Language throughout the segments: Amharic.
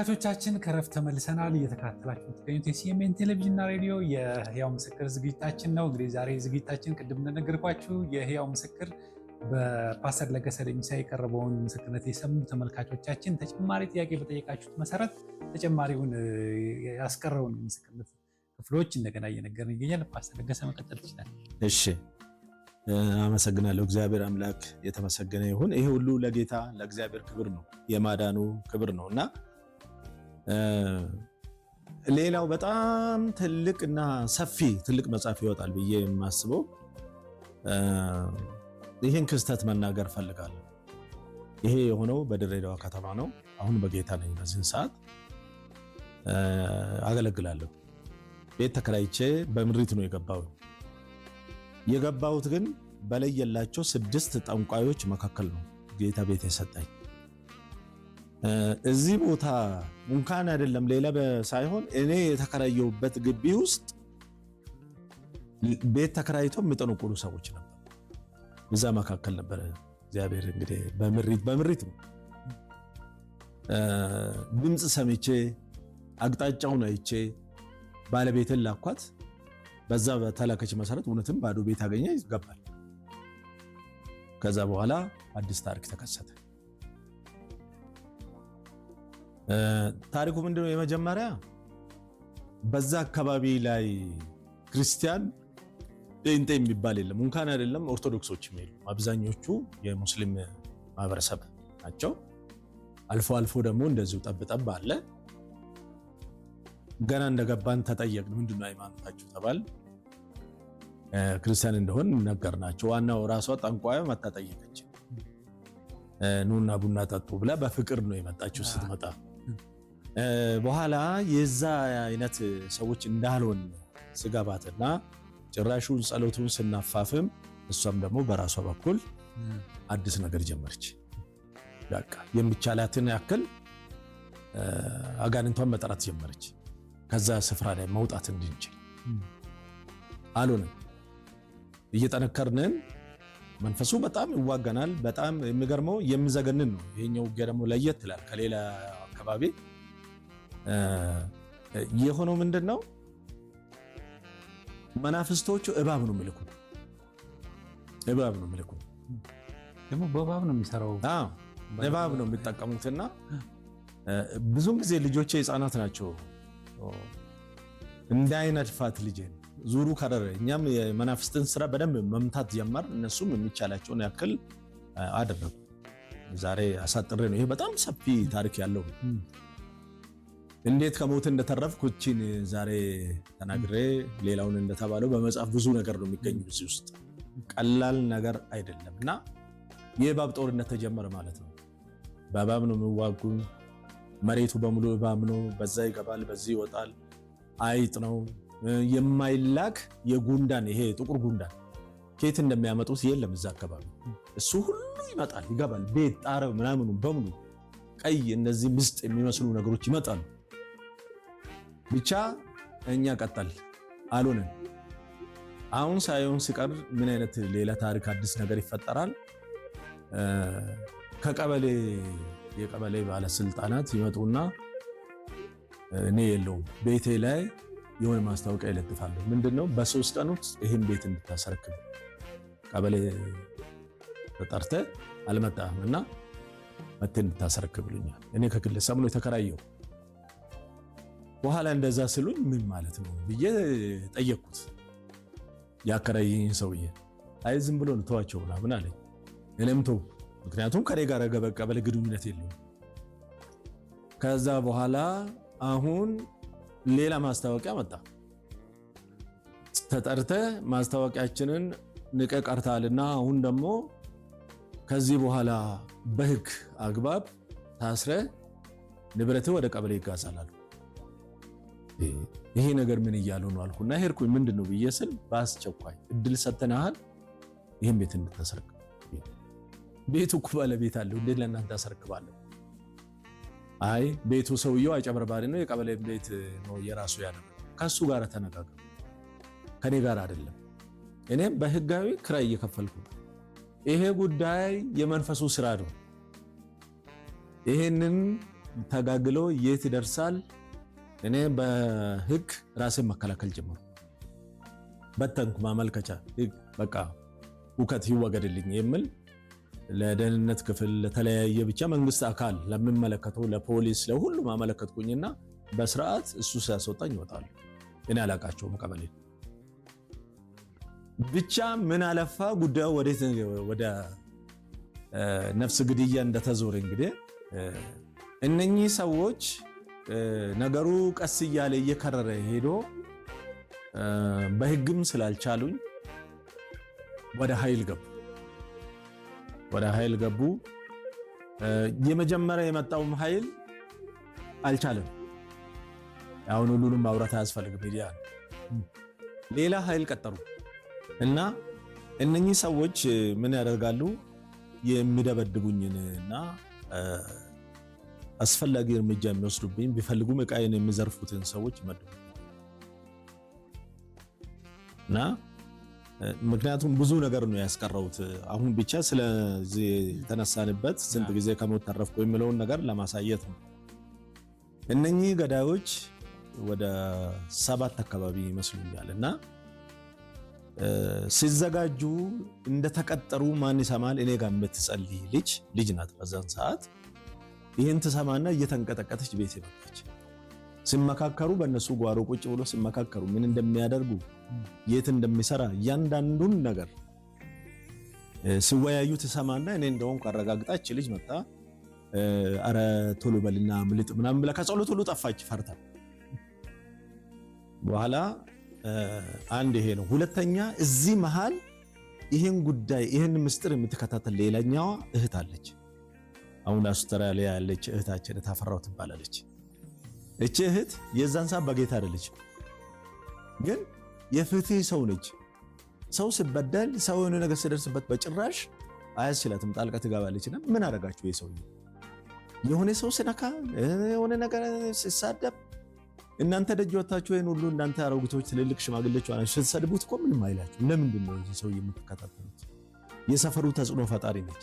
ተመልካቾቻችን ከረፍት ተመልሰናል። እየተከታተላችሁ የምትገኙት የሲኤምኤን ቴሌቪዥንና ሬዲዮ የህያው ምስክር ዝግጅታችን ነው። እንግዲህ ዛሬ ዝግጅታችን ቅድም እንደነገርኳችሁ የህያው ምስክር በፓስተር ለገሰ ለሚሳ የቀረበውን ምስክርነት የሰሙ ተመልካቾቻችን ተጨማሪ ጥያቄ በጠየቃችሁት መሰረት ተጨማሪውን ያስቀረውን ምስክርነት ክፍሎች እንደገና እየነገርን ይገኛል። ፓስተር ለገሰ መቀጠል ይችላል። እሺ፣ አመሰግናለሁ። እግዚአብሔር አምላክ የተመሰገነ ይሁን። ይሄ ሁሉ ለጌታ ለእግዚአብሔር ክብር ነው፣ የማዳኑ ክብር ነውና ሌላው በጣም ትልቅና ሰፊ ትልቅ መጽሐፍ ይወጣል ብዬ የማስበው ይህን ክስተት መናገር ፈልጋለሁ። ይሄ የሆነው በድሬዳዋ ከተማ ነው። አሁን በጌታ ነኝ። በዚህ ሰዓት አገለግላለሁ። ቤት ተከራይቼ በምሪት ነው የገባሁት ግን በለየላቸው 6 ጠንቋዮች መካከል ነው ጌታ ቤት የሰጠኝ። እዚህ ቦታ እንኳን አይደለም ሌላ ሳይሆን እኔ የተከራየሁበት ግቢ ውስጥ ቤት ተከራይቶ የሚጠነቁሉ ሰዎች ነበር። እዛ መካከል ነበር እግዚአብሔር እንግዲህ በምሪት ነው ድምጽ ሰምቼ አቅጣጫውን አይቼ ባለቤትን ላኳት። በዛ በተላከች መሰረት እውነትም ባዶ ቤት አገኘ ይገባል። ከዛ በኋላ አዲስ ታሪክ ተከሰተ። ታሪኩ ምንድነው? የመጀመሪያ በዛ አካባቢ ላይ ክርስቲያን ጴንጤ የሚባል የለም። እንኳን አይደለም ኦርቶዶክሶችም የሉም። አብዛኞቹ የሙስሊም ማህበረሰብ ናቸው። አልፎ አልፎ ደግሞ እንደዚሁ ጠብጠብ አለ። ገና እንደገባን ተጠየቅን። ምንድነው ሃይማኖታችሁ ተባል። ክርስቲያን እንደሆን ነገርናቸው። ዋናው ራሷ ጠንቋዩ መታ ጠየቀች። ኑና ቡና ጠጡ ብላ በፍቅር ነው የመጣችው። ስትመጣ በኋላ የዛ አይነት ሰዎች እንዳልሆን ስጋባትና ጭራሹን ጸሎቱን ስናፋፍም እሷም ደግሞ በራሷ በኩል አዲስ ነገር ጀመረች። በቃ የሚቻላትን ያክል አጋንንቷን መጠራት ጀመረች። ከዛ ስፍራ ላይ መውጣት እንድንችል አሉን። እየጠነከርንን መንፈሱ በጣም ይዋጋናል። በጣም የሚገርመው የሚዘገንን ነው። ይሄኛው ደግሞ ለየት ይላል ከሌላ አካባቢ። የሆነው ምንድነው? መናፍስቶቹ እባብ ነው የሚልኩ። ደግሞ በእባብ ነው የሚሰራው። አዎ እባብ ነው የሚጠቀሙትና ብዙም ጊዜ ልጆቼ ህፃናት ናቸው። እንዳይነድፋት ልጄን ዙሩ ከረረ። እኛም የመናፍስትን ስራ በደንብ መምታት ጀመር። እነሱም የሚቻላቸውን ያክል አደረጉ። ዛሬ አሳጥሬ ነው። ይሄ በጣም ሰፊ ታሪክ ያለው እንዴት ከሞት እንደተረፍኩ እቺን ዛሬ ተናግሬ ሌላውን እንደተባለው በመጽሐፍ ብዙ ነገር ነው የሚገኘው እዚህ ውስጥ። ቀላል ነገር አይደለምና የእባብ ጦርነት ተጀመረ ማለት ነው። በእባብ ነው የሚዋጉ። መሬቱ በሙሉ እባብ ነው። በዛ ይገባል፣ በዚህ ይወጣል። አይጥ ነው የማይላክ የጉንዳን ይሄ ጥቁር ጉንዳን ከየት እንደሚያመጡት የለም እዛ አካባቢ። እሱ ሁሉ ይመጣል ይገባል። ቤት ጣረው ምናምኑ በሙሉ ቀይ እነዚህ ምስጥ የሚመስሉ ነገሮች ይመጣሉ። ብቻ እኛ ቀጠል አልሆነም። አሁን ሳይሆን ሲቀር ምን አይነት ሌላ ታሪክ አዲስ ነገር ይፈጠራል? የቀበሌ ባለስልጣናት ይመጡና እኔ የለውም ቤቴ ላይ የሆነ ማስታወቂያ ይለጥፋሉ። ምንድነው? በ3 ቀን ውስጥ ይሄን ቤት እንድታስረክብ ቀበሌ ተጠርተህ አልመጣህም እና መተህ እንድታስረክብልኛል። እኔ ከግለሰብ ነው የተከራየው። በኋላ እንደዛ ስሉኝ ምን ማለት ነው ብዬ ጠየቅኩት። ያከራየኝ ሰውዬ አይ ዝም ብሎ ነው ተዋቸው ምናምን አለኝ። እኔም ተው፣ ምክንያቱም ከኔ ጋር ቀበሌ ግንኙነት የለውም። ከዛ በኋላ አሁን ሌላ ማስታወቂያ መጣ። ተጠርተህ ማስታወቂያችንን ንቀህ ቀርተሃልና አሁን ደግሞ ከዚህ በኋላ በህግ አግባብ ታስረህ ንብረትህ ወደ ቀበሌ ይጋዛል። ይሄ ነገር ምን እያሉ ነው አልኩና ሄድኩኝ። ምንድነው ብዬ ስል በአስቸኳይ እድል ሰጥተናል ይሄን ቤት እንድታስረክብ። ቤቱ እኮ ባለቤት አለው፣ እንዴት ለእናንተ አስረክባለሁ? አይ ቤቱ ሰውየው አጨበርባሪ ነው፣ የቀበሌ ቤት ነው የራሱ ያለው። ከሱ ጋር ተነጋገሩ፣ ከኔ ጋር አይደለም። እኔም በህጋዊ ክራይ እየከፈልኩ። ይሄ ጉዳይ የመንፈሱ ስራ ነው። ይሄንን ተጋግሎ የት ይደርሳል? እኔ በህግ ራሴን መከላከል ጀመርኩ። በተንኩ ማመልከቻ በቃ ሁከት ይወገድልኝ የሚል ለደህንነት ክፍል ለተለያየ ብቻ መንግስት አካል ለሚመለከተው ለፖሊስ ለሁሉም አመለከትኩኝና በስርዓት እሱ ሲያስወጣኝ ይወጣሉ። እኔ አላቃቸውም ቀበሌ ብቻ ምን አለፋ ጉዳዩ ወደ ነፍስ ግድያ እንደተዞረ እንግዲህ እነኚህ ሰዎች ነገሩ ቀስ እያለ እየከረረ ሄዶ በህግም ስላልቻሉኝ ወደ ኃይል ገቡ። የመጀመሪያ የመጣውም ኃይል አልቻለም። አሁን ሁሉንም ማውራት አያስፈልግም ሚዲያ ሌላ ኃይል ቀጠሩ እና እነኚህ ሰዎች ምን ያደርጋሉ? የሚደበድቡኝንና አስፈላጊ እርምጃ የሚወስዱብኝ ቢፈልጉም ዕቃዬን የሚዘርፉትን ሰዎች ይመድቡ እና ምክንያቱም ብዙ ነገር ነው ያስቀረውት። አሁን ብቻ ስለዚህ የተነሳንበት ስንት ጊዜ ከሞት ተረፍኩ የሚለውን ነገር ለማሳየት ነው። እነኚህ ገዳዮች ወደ 7 አካባቢ ይመስሉኛል እና ሲዘጋጁ እንደተቀጠሩ ማን ይሰማል? እኔ ጋር የምትጸልይ ልጅ ናት በዛን ሰዓት። ይህን ትሰማና እየተንቀጠቀጠች ቤት መጣች። ሲመካከሩ በእነሱ ጓሮ ቁጭ ብሎ ሲመካከሩ ምን እንደሚያደርጉ የት እንደሚሰራ እያንዳንዱን ነገር ሲወያዩ ትሰማና እኔ እንደሆንኩ አረጋግጣች ልጅ መጣ። አረ ቶሎ በልና ምልጥ ምናምን ብላ ከጸሎት ሁሉ ጠፋች ፈርታ። በኋላ አንድ ይሄ ነው። ሁለተኛ እዚህ መሃል ይሄን ጉዳይ ይሄን ምስጢር የምትከታተል ሌላኛዋ እህት አለች። አሁን አውስትራሊያ ያለች እህታችን ታፈራው ትባላለች። እቺ እህት የዛን ሰዓት በጌታ አይደለች፣ ግን የፍትህ ሰው ነች። ሰው ሲበደል ሰው የሆነ ነገር ሲደርስበት በጭራሽ አያስችላትም፣ ጣልቃ ትገባለችና ምን አደረጋችሁ? የሰው የሆነ ሰው ሲነካ የሆነ ነገር ሲሳደብ እናንተ ደጅ ወጣችሁ ይሄን ሁሉ እናንተ አሮጊቶች ትልልቅ ሽማግሌዎች ሆናችሁ ስትሰድቡት እኮ ምንም አይላችሁ። ለምንድን ነው እዚህ ሰው የምትከታተሉት? የሰፈሩ ተጽዕኖ ፈጣሪ ነች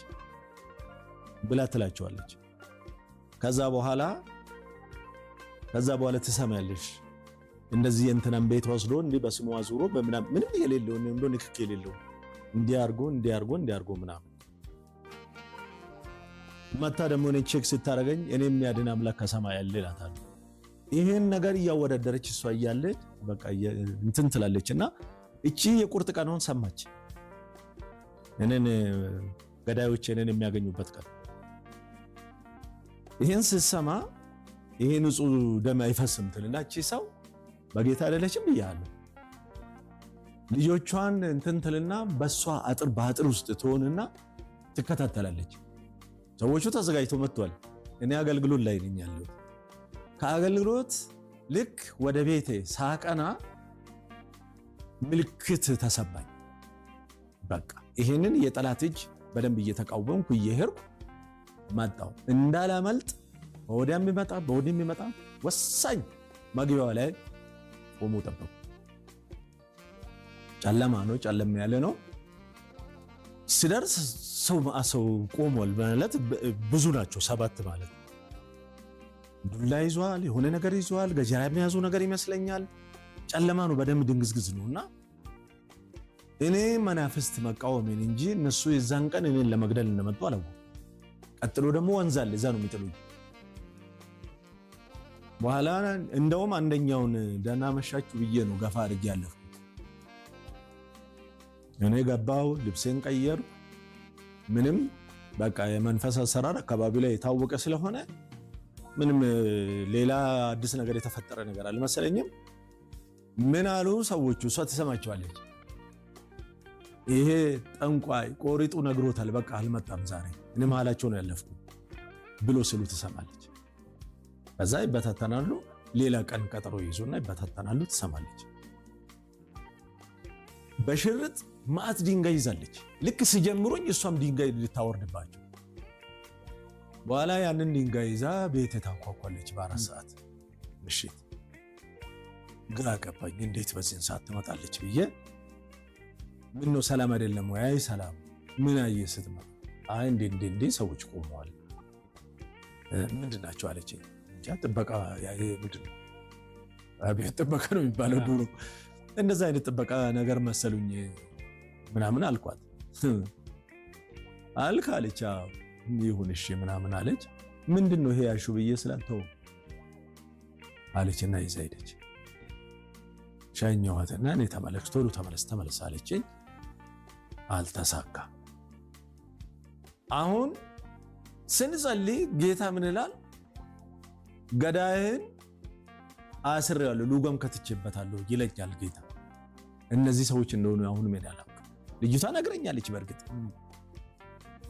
ብላ ትላቸዋለች። ከዛ በኋላ ትሰማያለሽ እንደዚህ እንትናን ቤት ወስዶ እንዲህ በስሙ አዙሮ ምንም የሌለው እንደው ንክክ የሌለው እንዲያርጎ ምናምን መታ ደግሞ እኔ ቼክ ስታረገኝ እኔ የሚያድን አምላክ ከሰማይ ያለ ይላታል። ይሄን ነገር እያወዳደረች እሷ እያለች በቃ እንትን ትላለችና እቺ የቁርጥ ቀኑን ሰማች። እኔን ገዳዮች እኔን የሚያገኙበት ቀን ይሄን ስትሰማ ይሄ ንጹህ ደም አይፈስም ትልና እቺ ሰው በጌታ አይደለችም ብያለሁ። ልጆቿን እንትን ትልና በሷ በአጥር ውስጥ ትሆንና ትከታተላለች። ሰዎቹ ተዘጋጅተው መጥቷል። እኔ አገልግሎት ላይ ነኝ ያለው። ከአገልግሎት ልክ ወደ ቤቴ ሳቀና ምልክት ተሰማኝ። በቃ ይሄንን የጠላት እጅ በደንብ እየተቃወምኩ እየሄድኩ መጣሁ። እንዳላመልጥ በወዲያም የሚመጣ ወሳኝ መግቢያው ላይ ቆሞ ጠበቁ። ጨለማ ነው፣ ጨለም ያለ ነው። ሲደርስ ሰው ቆሟል ማለት ብዙ ናቸው፣ 7 ማለት። ዱላ ይዟል፣ የሆነ ነገር ይዟል፣ ገጀራ የሚያዙ ነገር ይመስለኛል። ጨለማ ነው፣ በደንብ ድንግዝግዝ ነውና እኔ መናፍስት መቃወሜን እንጂ እነሱ የዛን ቀን እኔን ለመግደል እንደመጡ አላወኩም። ቀጥሎ ደግሞ ወንዝ አለ፣ እዛ ነው የሚጥሉኝ። በኋላ እንደውም አንደኛውን ደህና መሻችሁ ብዬ ነው ገፋ አድርጌ ያለፍኩት። እኔ ገባው፣ ልብሴን ቀየርኩ። ምንም በቃ የመንፈስ አሰራር አካባቢ ላይ የታወቀ ስለሆነ ምንም ሌላ አዲስ ነገር የተፈጠረ ነገር አልመሰለኝም። ምን አሉ ሰዎቹ? እሷ ትሰማቸዋለች። ይሄ ጠንቋይ ቆሪጡ ነግሮታል፣ በቃ አልመጣም ዛሬ፣ እኔ መሀላቸው ነው ያለፍኩት ብሎ ስሉ ትሰማለች። ከዛ ይበታተናሉ። ሌላ ቀን ቀጠሮ ይዙና ይበታተናሉ። ትሰማለች። በሽርጥ ማዕት ድንጋይ ይዛለች። ልክ ሲጀምሩኝ እሷም ድንጋይ ልታወርድባቸው፣ በኋላ ያንን ድንጋይ ይዛ ቤት ታንኳኳለች። በ4 ሰዓት ምሽት ግራ ገባኝ። እንዴት በዚህን ሰዓት ትመጣለች ብዬ ምን ነው ሰላም አይደለም ወይ? አይ ሰላም ምን አየህ ስትመጣ? አይ እንዴ ሰዎች ቆመዋል። ምንድን ናቸው አለችኝ። እንጃ ጥበቃ ምንድን ነው አቤት ጥበቃ ነው የሚባለው ድሮ እንደዛ አይነት ጥበቃ ነገር መሰሉኝ ምናምን አልኳት። አልክ አለች። ይሁን እሺ ምናምን አለች። ምንድን ነው ይሄ ያልሽው ብዬ ስላልተው አለችና ይዛ ሄደች። ሻኛዋትና እኔ ቶሎ ተመለስ አለችኝ። አልተሳካ። አሁን ስንጸልይ ጌታ ምን ይላል? ገዳይህን አስሬዋለሁ ሉጋም ከትቼበታለሁ ይለኛል ጌታ። እነዚህ ሰዎች እንደሆኑ አሁን ምን ያላውቅ ልጅቷ ነግረኛለች። በእርግጥ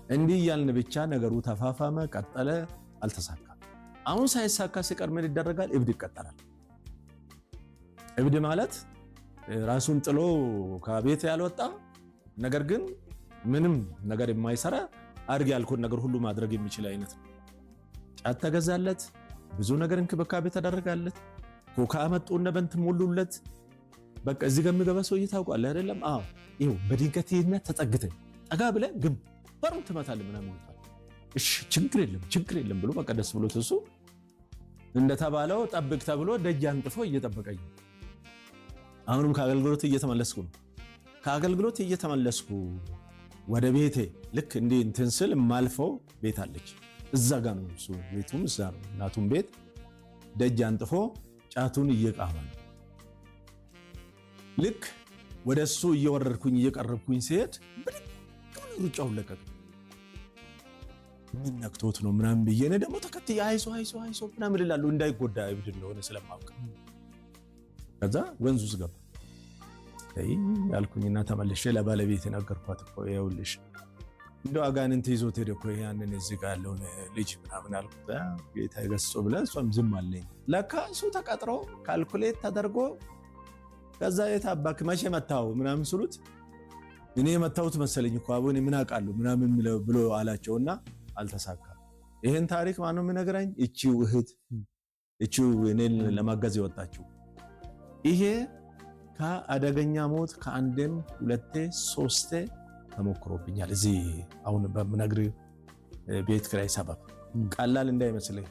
እንዲህ እያልን ብቻ ነገሩ ተፋፋመ፣ ቀጠለ፣ አልተሳካም። አሁን ሳይሳካ ሲቀር ምን ይደረጋል? እብድ ይቀጠራል። እብድ ማለት ራሱን ጥሎ ከቤት ያልወጣ ነገር ግን ምንም ነገር የማይሰራ አድርግ ያልኩት ነገር ሁሉ ማድረግ የሚችል አይነት ነው። ጫት ተገዛለት፣ ብዙ ነገር እንክብካቤ ተደረጋለት፣ ኮካ አመጡና በእንትን ሞሉለት። በቃ እዚህ ጋር የሚገባ ሰውዬ ታውቃለህ አይደለም? አዎ ይኸው በድንገቴነት ተጠግተህ ጠጋ ብለህ ግንባሩን ትመታለህ ምናምን ይባል። እሺ ችግር የለም ብሎ በቃ ደስ ብሎት እሱ እንደተባለው ጠብቅ ተብሎ ደጅ አንጥፎ እየጠበቀኝ። አሁንም ከአገልግሎት እየተመለስኩ ነው። ከአገልግሎት እየተመለስኩ ወደ ቤቴ ልክ እንዲህ እንትን ስል ማልፈው ቤት አለች። እዛ ጋር ነው እሱ ቤቱም እዛ ነው። እናቱም ቤት ደጅ አንጥፎ ጫቱን እየቃመ ነው። ልክ ወደ እሱ እየወረድኩኝ እየቀረብኩኝ ሲሄድ ሩጫውን ለቀቅ። ምን ነክቶት ነው ምናምን ብዬ እኔ ደግሞ ተከትዬ አይዞ ምናምን እላለሁ እንዳይጎዳ እብድ እንደሆነ ስለማውቅ። ከዛ ወንዙ ውስጥ ገባ ያልኩኝና ተመልሼ ለባለቤት ነገርኳት። እኮ ይኸውልሽ እንደው አጋንንት ይዞት ሄደ እኮ ያንን እዚህ ጋር ያለውን ልጅ ምናምን አልኩት። ጌታ ይገስጾ ብላ እሷም ዝም አለኝ። ለካ እሱ ተቀጥሮ ካልኩሌት ተደርጎ ከዛ የታባክ መቼ መታው ምናምን ስሉት እኔ የመታሁት መሰለኝ እኮ አቦኔ ምን አውቃለሁ ምናምን ብሎ አላቸውና አልተሳካም። ይሄን ታሪክ ማነው የሚነግረኝ? እቺው እህት እቺው እኔን ለማገዝ የወጣችው። ይሄ ከአደገኛ ሞት ከአንድም ሁለቴ ሶስቴ ተሞክሮብኛል። እዚህ አሁን በምነግር ቤት ኪራይ ሰበብ ቀላል እንዳይመስልህ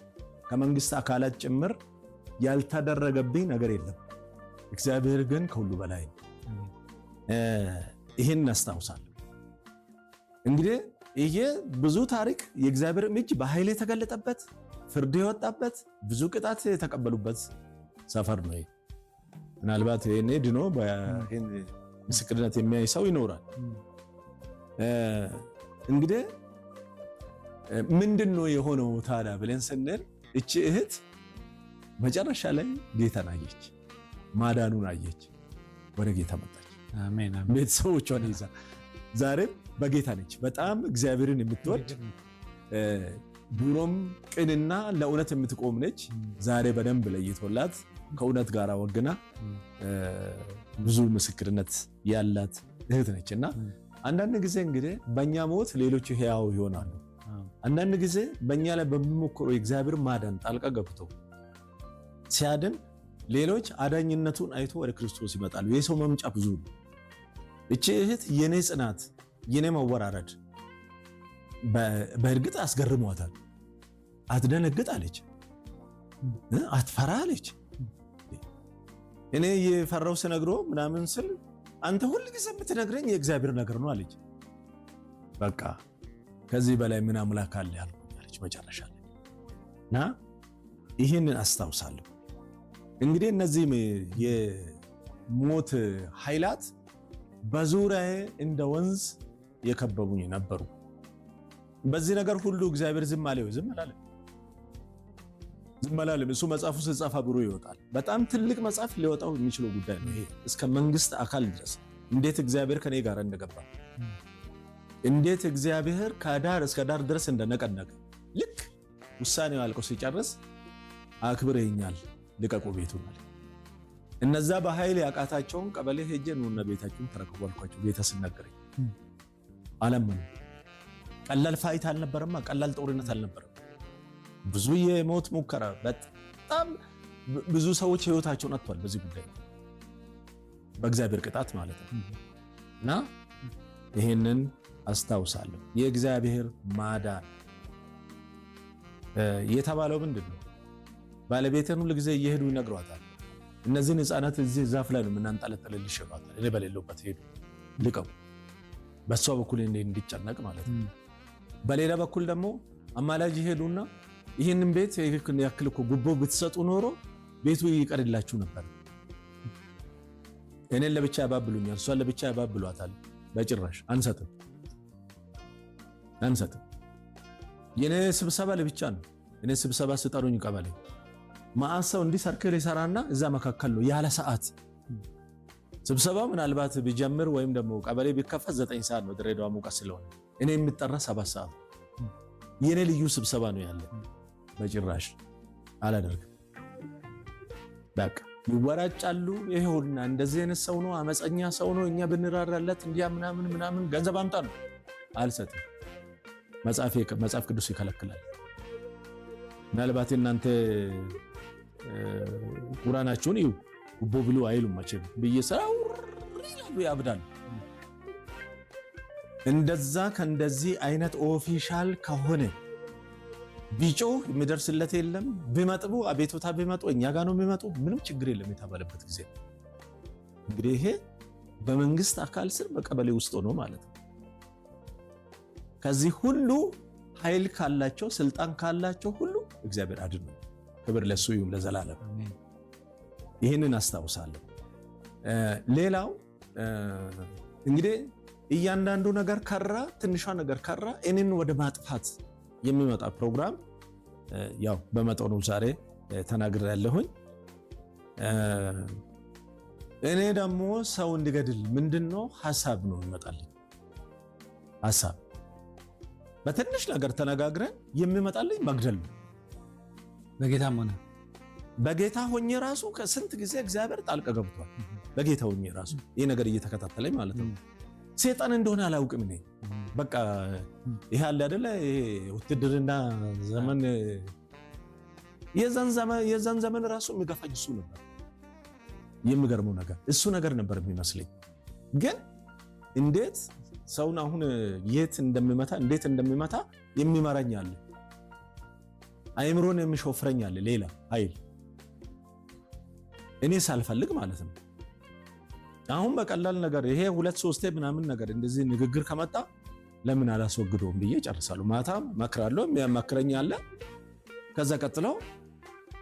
ከመንግስት አካላት ጭምር ያልተደረገብኝ ነገር የለም። እግዚአብሔር ግን ከሁሉ በላይ ይሄን እናስታውሳለን። እንግዲህ ይሄ ብዙ ታሪክ የእግዚአብሔር እጅ በኃይል የተገለጠበት ፍርድ የወጣበት ብዙ ቅጣት የተቀበሉበት ሰፈር ነው። ምናልባት ይሄኔ ድኖ በይሄን ምስክርነት የሚያይ ሰው ይኖራል። እንግዲህ ምንድነው የሆነው ታዲያ ብለን ስንል እቺ እህት መጨረሻ ላይ ጌታን አየች፣ ማዳኑን አየች፣ ወደ ጌታ መጣች። አሜን። ቤተሰቦቿን ይዛ ዛሬም በጌታ ነች። በጣም እግዚአብሔርን የምትወድ ድሮም ቅንና ለእውነት የምትቆም ነች። ዛሬ በደንብ ለይቶላት ከእውነት ጋር ወግና ብዙ ምስክርነት ያላት እህት ነች። እና አንዳንድ ጊዜ እንግዲህ በእኛ ሞት ሌሎች ሕያው ይሆናሉ። አንዳንድ ጊዜ በእኛ ላይ በሚሞክረው የእግዚአብሔር ማዳን ጣልቃ ገብቶ ሲያድን ሌሎች አዳኝነቱን አይቶ ወደ ክርስቶስ ይመጣሉ። የሰው መምጫ ብዙ ነው። እቺ እህት የኔ ጽናት የኔ መወራረድ በእርግጥ አስገርሟታል። አትደነግጥ አለች፣ አትፈራ አለች። እኔ የፈራው ስነግሮ ምናምን ስል አንተ ሁል ጊዜ የምትነግረኝ የእግዚአብሔር ነገር ነው አለች። በቃ ከዚህ በላይ ምን አምላክ አለ ያልኩኝ መጨረሻ ላይ እና ይህንን አስታውሳለሁ። እንግዲህ እነዚህ የሞት ኃይላት በዙሪያዬ እንደ ወንዝ የከበቡኝ ነበሩ። በዚህ ነገር ሁሉ እግዚአብሔር ዝም አለ? ዝም አላለም። እሱ መጽሐፉ ሲጻፍ አብሮ ይወጣል። በጣም ትልቅ መጽሐፍ ሊወጣው የሚችለው ጉዳይ ነው ይሄ። እስከ መንግስት አካል ድረስ እንዴት እግዚአብሔር ከኔ ጋር እንደገባ፣ እንዴት እግዚአብሔር ከዳር እስከ ዳር ድረስ እንደነቀነቀ፣ ልክ ውሳኔው አልቆ ሲጨርስ አክብረኛል ልቀቁ ቤቱን አለ። እነዛ በኃይል ያቃታቸውን ቀበሌ ሄጄ ነውና ቤታቸውን ተረከቡ አልኳቸው። ጌታ ሲናገረኝ አለምን። ቀላል ፋይት አልነበረማ፣ ቀላል ጦርነት አልነበረም። ብዙ የሞት ሙከራ፣ በጣም ብዙ ሰዎች ህይወታቸውን አጥተዋል በዚህ ጉዳይ በእግዚአብሔር ቅጣት ማለት ነው። እና ይሄንን አስታውሳለሁ። የእግዚአብሔር ማዳን የተባለው ምንድነው? ባለቤቴን ሁሉ ጊዜ እየሄዱ ይነግሯታል። እነዚህን ህፃናት እዚህ ዛፍ ላይ ነው የምናንጠለጥልልሽ ይሏታል። እኔ በሌለውበት ሄዱ ልቀው በሷ በኩል እንዲጨነቅ ማለት ነው። በሌላ በኩል ደግሞ አማላጅ ሄዱና ይህንን ቤት ያክል እኮ ጉቦ ብትሰጡ ኖሮ ቤቱ ይቀርላችሁ ነበር። እኔን ለብቻ ያባብሉኛል፣ እሷን ለብቻ ያባብሏታል። በጭራሽ አንሰጥም። የኔ ስብሰባ ለብቻ ነው። እኔ ስብሰባ ስጠሩኝ ቀበሌ ማአሰው እንዲህ ሰርክል ይሰራና እዛ መካከል ነው ያለ ሰዓት ስብሰባ። ምናልባት ቢጀምር ወይም ደግሞ ቀበሌ ቢከፈት 9 ሰዓት ነው ድሬዳዋ ሙቀት ስለሆነ እኔ የምጠራ 7 ሰዓት የኔ ልዩ ስብሰባ ነው ያለ። በጭራሽ አላደርግም። በቃ ይወራጫሉ። ይሄውና እንደዚህ አይነት ሰው ነው፣ አመፀኛ ሰው ነው፣ እኛ ብንራራለት እንዲያ ምናምን ገንዘብ አምጣ ነው። አልሰጥም። መጽሐፍ ቅዱስ ይከለክላል። ምናልባት እናንተ ቁርአናችሁን እዩ ጉቦ ብሉ አይሉም መቼም ብዬ ሰው ይላሉ፣ ያብዳሉ። እንደዛ ከእንደዚህ አይነት ኦፊሻል ከሆነ ቢጮህ የሚደርስለት የለም። ቢመጥቡ አቤቱታ ቢመጡ እኛ ጋር ነው የሚመጡ፣ ምንም ችግር የለም የተባለበት ጊዜ እንግዲህ ይሄ በመንግስት አካል ስር በቀበሌ ውስጥ ሆኖ ማለት ነው። ከዚህ ሁሉ ኃይል ካላቸው ስልጣን ካላቸው ሁሉ እግዚአብሔር አድኖ፣ ክብር ለሱ ይሁን ለዘላለም። ይህንን አስታውሳለሁ። ሌላው እንግዲህ እያንዳንዱ ነገር ከራ፣ ትንሿ ነገር ከራ እኔን ወደ ማጥፋት የሚመጣ ፕሮግራም ያው በመጠኑ ዛሬ ተናግሬያለሁኝ። እኔ ደግሞ ሰው እንዲገድል ምንድነው ሐሳብ ነው ይመጣልኝ። ሐሳብ በትንሽ ነገር ተነጋግረን የሚመጣልኝ መግደል ነው። በጌታም ሆነ በጌታ ሆኜ ራሱ ከስንት ጊዜ እግዚአብሔር ጣልቃ ገብቷል። በጌታ ሆኜ ራሱ ይሄ ነገር እየተከታተለኝ ማለት ነው። ሰይጣን እንደሆነ አላውቅም እኔ በቃ ይሄ አለ አይደለ ውትድርና ዘመን የዛን ዘመን ራሱ የሚገፋኝ እሱ ነበር። የሚገርመው ነገር እሱ ነገር ነበር የሚመስለኝ። ግን እንዴት ሰውን አሁን የት እንደሚመታ እንዴት እንደሚመታ የሚመራኝ አለ፣ አይምሮን የሚሾፍረኝ አለ፣ ሌላ ኃይል እኔ ሳልፈልግ ማለት ነው። አሁን በቀላል ነገር ይሄ 2-3 ምናምን ነገር እንደዚህ ንግግር ከመጣ ለምን አላስወግደውም ብዬ ጨርሳለሁ። ማታም መክራለሁ፣ የሚያማክረኝ አለ። ከዛ ቀጥለው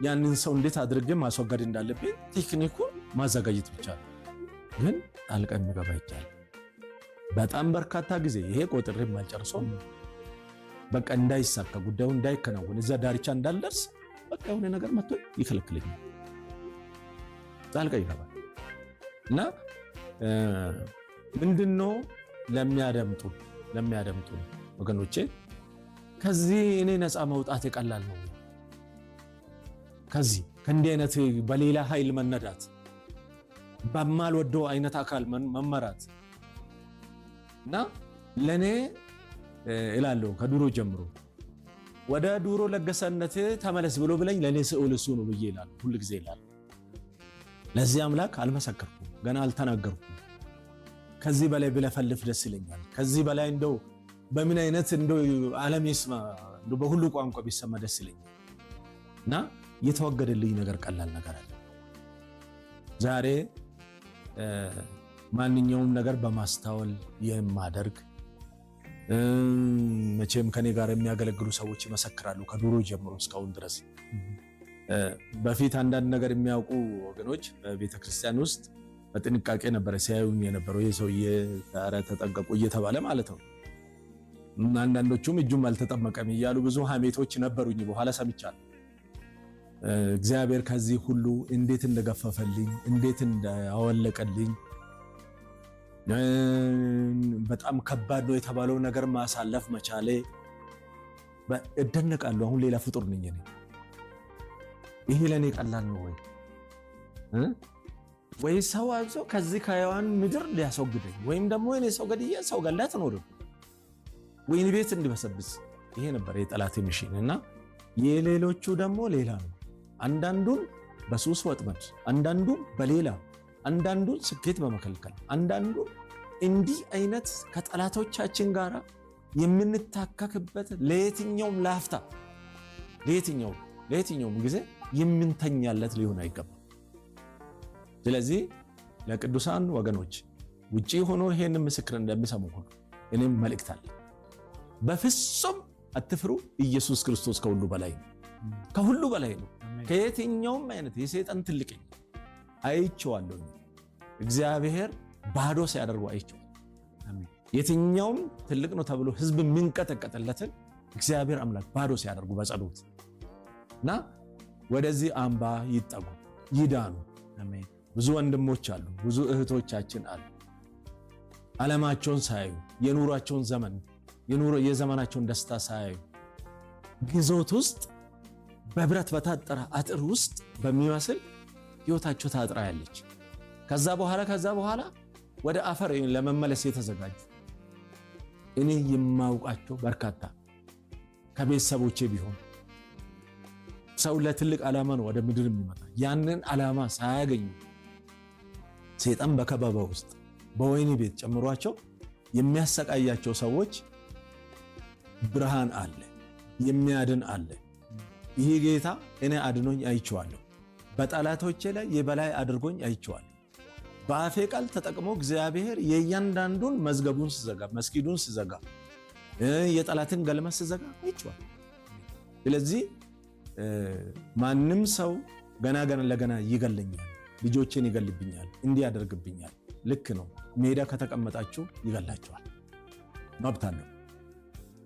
ያንን ሰው እንዴት አድርጌ ማስወገድ እንዳለብኝ ቴክኒኩን ማዘጋጀት ብቻ ነው። ግን ጣልቃ የሚገባ ይቻላል። በጣም በርካታ ጊዜ ይሄ ቆጥሬ ማልጨርሰው በቃ እንዳይሳካ ጉዳዩ እንዳይከናወን እዛ ዳርቻ እንዳልደርስ በቃ የሆነ ነገር መጥቶ ይከለክለኛል፣ ጣልቃ ይገባል። እና ምንድነው ለሚያደምጡ ወገኖቼ ከዚህ እኔ ነፃ መውጣት የቀላል ነው። ከዚህ ከእንዲህ አይነት በሌላ ኃይል መነዳት፣ በማልወደው አይነት አካል መመራት እና ለኔ እላለሁ ከዱሮ ጀምሮ ወደ ዱሮ ለገሰነት ተመለስ ብሎ ብለኝ ለኔ ስዑል እሱ ነው ብዬ እላለሁ፣ ሁሉ ጊዜ እላለሁ። ለዚህ አምላክ አልመሰከርኩም፣ ገና አልተናገርኩም። ከዚህ በላይ ብለፈልፍ ደስ ይለኛል። ከዚህ በላይ እንደው በምን አይነት እንደው ዓለም ይስማ እንደው በሁሉ ቋንቋ ቢሰማ ደስ ይለኛል። እና የተወገደልኝ ነገር ቀላል ነገር አለ። ዛሬ ማንኛውም ነገር በማስተዋል የማደርግ መቼም ከኔ ጋር የሚያገለግሉ ሰዎች ይመሰክራሉ፣ ከዱሮ ጀምሮ እስካሁን ድረስ። በፊት አንዳንድ ነገር የሚያውቁ ወገኖች በቤተክርስቲያን ውስጥ በጥንቃቄ ነበር ሲያዩኝ የነበረው። ይሄ ሰውዬ ኧረ ተጠንቀቁ እየተባለ ማለት ነው። አንዳንዶቹም እጁም አልተጠመቀም እያሉ ብዙ ሐሜቶች ነበሩኝ። በኋላ ሰምቻለሁ። እግዚአብሔር ከዚህ ሁሉ እንዴት እንደገፈፈልኝ፣ እንዴት እንዳወለቀልኝ፣ በጣም ከባድ ነው የተባለው ነገር ማሳለፍ መቻሌ እደነቃለሁ። አሁን ሌላ ፍጡር ነኝ እኔ። ይሄ ለኔ ቀላል ነው ወይ ሰው አዞ ከዚህ ከሕያዋን ምድር ሊያስወግደኝ ወይም ደግሞ እኔ ሰው ገድዬ ሰው ገላት ነው ወይን ቤት እንድበሰብስ? ይሄ ነበር የጠላት ሚሽን። እና የሌሎቹ ደግሞ ሌላ ነው። አንዳንዱን በሱስ ወጥመድ፣ አንዳንዱን በሌላ፣ አንዳንዱን ስኬት በመከልከል፣ አንዳንዱን እንዲህ አይነት ከጠላቶቻችን ጋር የምንታከክበት ለየትኛውም ላፍታ ለየትኛውም ጊዜ የምንተኛለት ሊሆን አይገባም። ስለዚህ ለቅዱሳን ወገኖች ውጪ ሆኖ ይሄንን ምስክር እንደሚሰሙ ሁሉ እኔም መልእክት አለ። በፍጹም አትፍሩ። ኢየሱስ ክርስቶስ ከሁሉ በላይ ነው። ከሁሉ በላይ ነው። ከየትኛውም አይነት የሰይጣን ትልቅኝ አይቼዋለሁ። እግዚአብሔር ባዶ ሲያደርገው አይቼዋለሁ። የትኛውም ትልቅ ነው ተብሎ ህዝብ የሚንቀጠቀጥለትን እግዚአብሔር አምላክ ባዶ ሲያደርጉ በጸሎት እና ወደዚህ አምባ ይጠጉ ይዳኑ። ብዙ ወንድሞች አሉ፣ ብዙ እህቶቻችን አሉ። ዓለማቸውን ሳያዩ የኑሯቸውን ዘመን የዘመናቸውን ደስታ ሳያዩ ግዞት ውስጥ በብረት በታጠረ አጥር ውስጥ በሚመስል ህይወታቸው ታጥራ ያለች ከዛ በኋላ ወደ አፈር ለመመለስ የተዘጋጁ እኔ የማውቃቸው በርካታ ከቤተሰቦቼ ቢሆን ሰው ለትልቅ ዓላማ ነው ወደ ምድር የሚመጣ። ያንን ዓላማ ሳያገኙ ሰይጣን በከበባ ውስጥ በወይኒ ቤት ጨምሯቸው የሚያሰቃያቸው ሰዎች ብርሃን አለ፣ የሚያድን አለ። ይሄ ጌታ እኔ አድኖኝ አይቼዋለሁ። በጠላቶቼ ላይ የበላይ አድርጎኝ አይቼዋለሁ። በአፌ ቃል ተጠቅሞ እግዚአብሔር የእያንዳንዱን መዝገቡን ሲዘጋ፣ መስጊዱን ሲዘጋ፣ የጠላትን ገልመት ሲዘጋ አይቼዋለሁ። ስለዚህ ማንም ሰው ገና ለገና ይገለኛል፣ ልጆችን ይገልብኛል፣ እንዲህ ያደርግብኛል። ልክ ነው። ሜዳ ከተቀመጣችሁ ይገላችኋል። መብት አለው።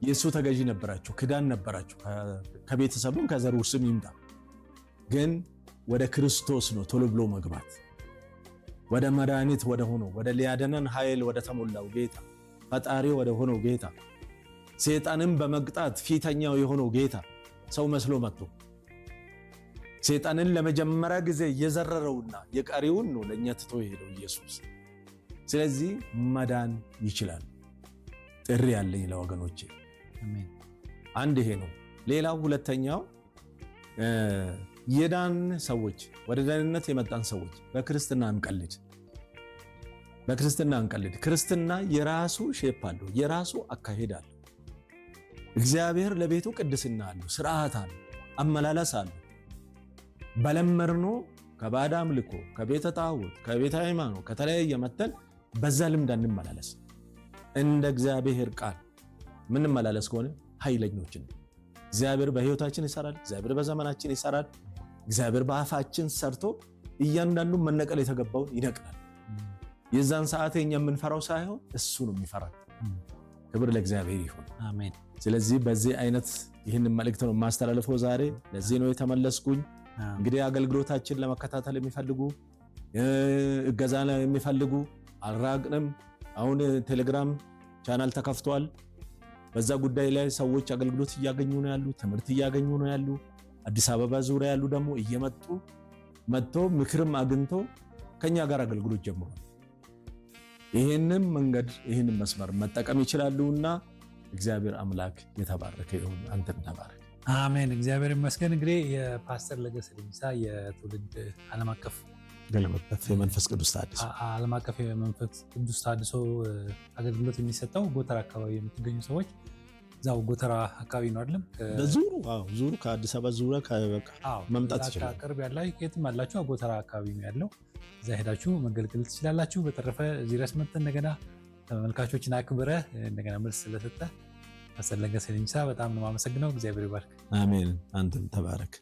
የእሱ ተገዢ ነበራችሁ፣ ክዳን ነበራችሁ። ከቤተሰቡም ከዘሩ ስም ይምጣ፣ ግን ወደ ክርስቶስ ነው ቶሎ ብሎ መግባት። ወደ መድኃኒት ወደ ሆነው ወደ ሊያደነን ኃይል ወደ ተሞላው ጌታ፣ ፈጣሪ ወደ ሆነው ጌታ፣ ሰይጣንን በመቅጣት ፊተኛው የሆነው ጌታ ሰው መስሎ መጥቶ ሰይጣንን ለመጀመሪያ ጊዜ የዘረረውና የቀሪውን ነው ለኛ ትቶ የሄደው ኢየሱስ። ስለዚህ መዳን ይችላል። ጥሪ ያለኝ ለወገኖቼ አሜን። አንድ ይሄ ነው። ሌላው ሁለተኛው የዳን ሰዎች ወደ ዳንነት የመጣን ሰዎች በክርስትና አንቀልድ። ክርስትና የራሱ ሼፕ አለው፣ የራሱ አካሄድ አለው። እግዚአብሔር ለቤቱ ቅድስና አለው፣ ስርዓት አለው፣ አመላለስ አለው። በለመርኖ ከባዕድ አምልኮ ከቤተ ጣዖት ከቤተ ሃይማኖት ከተለያየ መተን በዛ ልምድ እንመላለስ። እንደ እግዚአብሔር ቃል ምን መላለስ ከሆነ ኃይለኞችን እግዚአብሔር በህይወታችን ይሰራል። እግዚአብሔር በዘመናችን ይሰራል። እግዚአብሔር በአፋችን ሰርቶ እያንዳንዱ መነቀል የተገባውን ይነቅላል። የዛን ሰዓት የኛ የምንፈራው ሳይሆን እሱ ነው የሚፈራው። ክብር ለእግዚአብሔር ይሁን። አሜን። ስለዚህ በዚህ አይነት ይህንን መልእክት ነው ማስተላለፈው ዛሬ። ለዚህ ነው የተመለስኩኝ። እንግዲህ አገልግሎታችን ለመከታተል የሚፈልጉ እገዛ የሚፈልጉ አልራቅንም። አሁን ቴሌግራም ቻናል ተከፍቷል። በዛ ጉዳይ ላይ ሰዎች አገልግሎት እያገኙ ነው ያሉ፣ ትምህርት እያገኙ ነው ያሉ። አዲስ አበባ ዙሪያ ያሉ ደግሞ መጥቶ ምክርም አግኝቶ ከኛ ጋር አገልግሎት ጀምሯል። ይሄንን መንገድ ይሄንን መስመር መጠቀም ይችላሉና እግዚአብሔር አምላክ የተባረከ ይሁን። አንተም ተባረክ። አሜን። እግዚአብሔር ይመስገን። እንግዲህ የፓስተር ለገሰ ሌንሳ የትውልድ ዓለም አቀፍ የመንፈስ ቅዱስ ታድሶ ዓለም አቀፍ የመንፈስ ቅዱስ ታድሶ አገልግሎት የሚሰጠው ጎተራ አካባቢ የምትገኙ ሰዎች እዛው ጎተራ አካባቢ ነው አይደለም? ዙሩ ከአዲስ አበባ ዙሪያ መምጣት ይችላል። ቅርብ ያላችሁ የትም ያላችሁ ጎተራ አካባቢ ነው ያለው። እዛ ሄዳችሁ መገልገል ትችላላችሁ። በተረፈ እዚህ ድረስ መጥተን እንደገና ተመልካቾችን አክብረህ እንደገና መልስ ስለሰጠ ፓስተር ለገሰ ሌንሳ በጣም ነው የማመሰግነው። እግዚአብሔር ይባርክ። አሜን። አንተም ተባረክ።